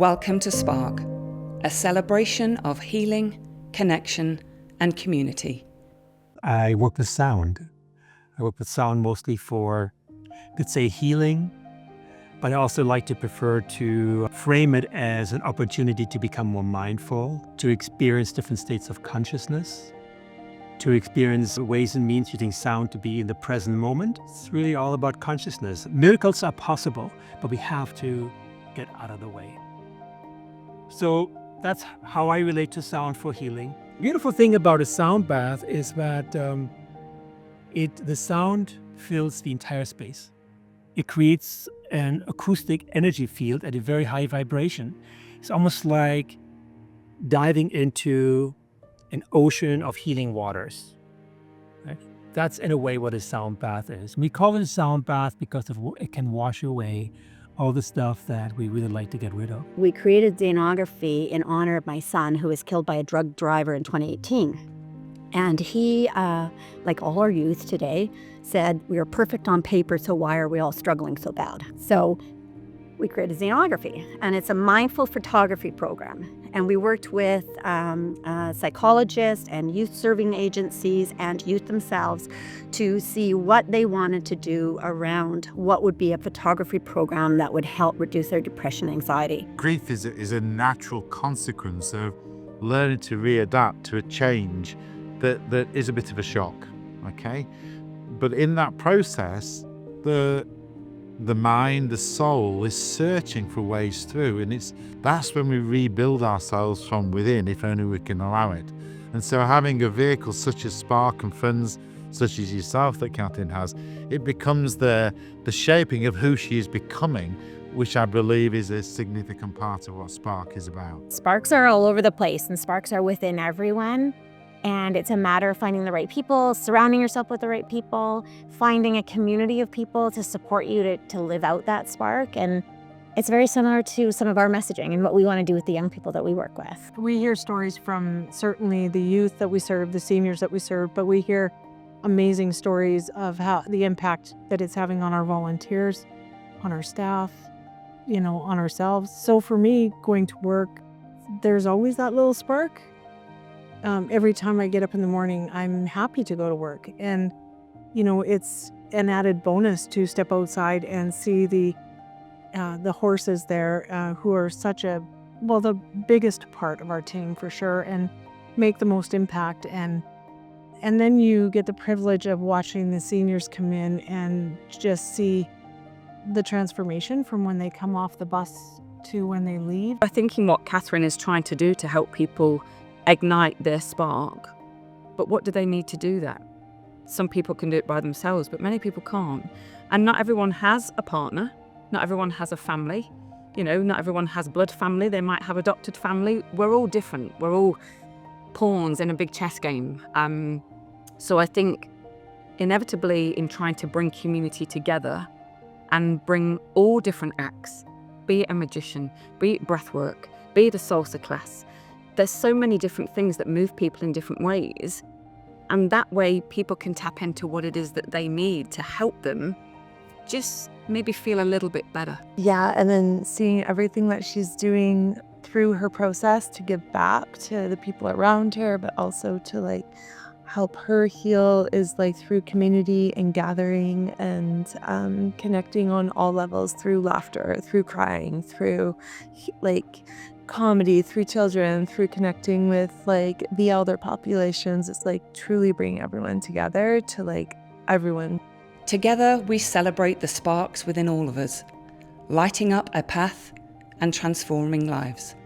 Welcome to Spark, a celebration of healing, connection, and community. I work with sound. I work with sound mostly for, let's say, healing, but I also like to prefer to frame it as an opportunity to become more mindful, to experience different states of consciousness, to experience ways and means using sound to be in the present moment. It's really all about consciousness. Miracles are possible, but we have to get out of the way. So that's how I relate to sound for healing. The beautiful thing about a sound bath is that the sound fills the entire space. It creates an acoustic energy field at a very high vibration. It's almost like diving into an ocean of healing waters. Right? That's in a way what a sound bath is. We call it a sound bath because it can wash away all the stuff that we really like to get rid of. We created Xenography in honor of my son, who was killed by a drug driver in 2018. And he, like all our youth today, said, we are perfect on paper, so why are we all struggling so bad? So we created Xenography, and it's a mindful photography program. And we worked with psychologists and youth serving agencies and youth themselves to see what they wanted to do around what would be a photography program that would help reduce their depression and anxiety. Grief is a natural consequence of learning to readapt to a change that is a bit of a shock, okay? But in that process, the mind, the soul is searching for ways through, and that's when we rebuild ourselves from within, if only we can allow it. And so having a vehicle such as Spark and funds such as yourself that Catherine has, it becomes the shaping of who she is becoming, which I believe is a significant part of what Spark is about. Sparks are all over the place, and sparks are within everyone. And it's a matter of finding the right people, surrounding yourself with the right people, finding a community of people to support you to live out that spark. And it's very similar to some of our messaging and what we want to do with the young people that we work with. We hear stories from certainly the youth that we serve, the seniors that we serve, but we hear amazing stories of how the impact that it's having on our volunteers, on our staff, on ourselves. So for me, going to work, there's always that little spark. Every time I get up in the morning, I'm happy to go to work. And, it's an added bonus to step outside and see the horses there who are the biggest part of our team for sure, and make the most impact. And then you get the privilege of watching the seniors come in and just see the transformation from when they come off the bus to when they leave. I'm thinking what Catherine is trying to do to help people ignite their spark. But what do they need to do that? Some people can do it by themselves, but many people can't. And not everyone has a partner. Not everyone has a family. Not everyone has blood family. They might have adopted family. We're all different. We're all pawns in a big chess game. So I think inevitably in trying to bring community together and bring all different acts, be it a magician, be it breathwork, be it a salsa class, there's so many different things that move people in different ways. And that way people can tap into what it is that they need to help them just maybe feel a little bit better. Yeah, and then seeing everything that she's doing through her process to give back to the people around her, but also to help her heal is through community and gathering and connecting on all levels, through laughter, through crying, through comedy, through children, through connecting with the elder populations. It's truly bringing everyone together to everyone. Together we celebrate the sparks within all of us, lighting up a path and transforming lives.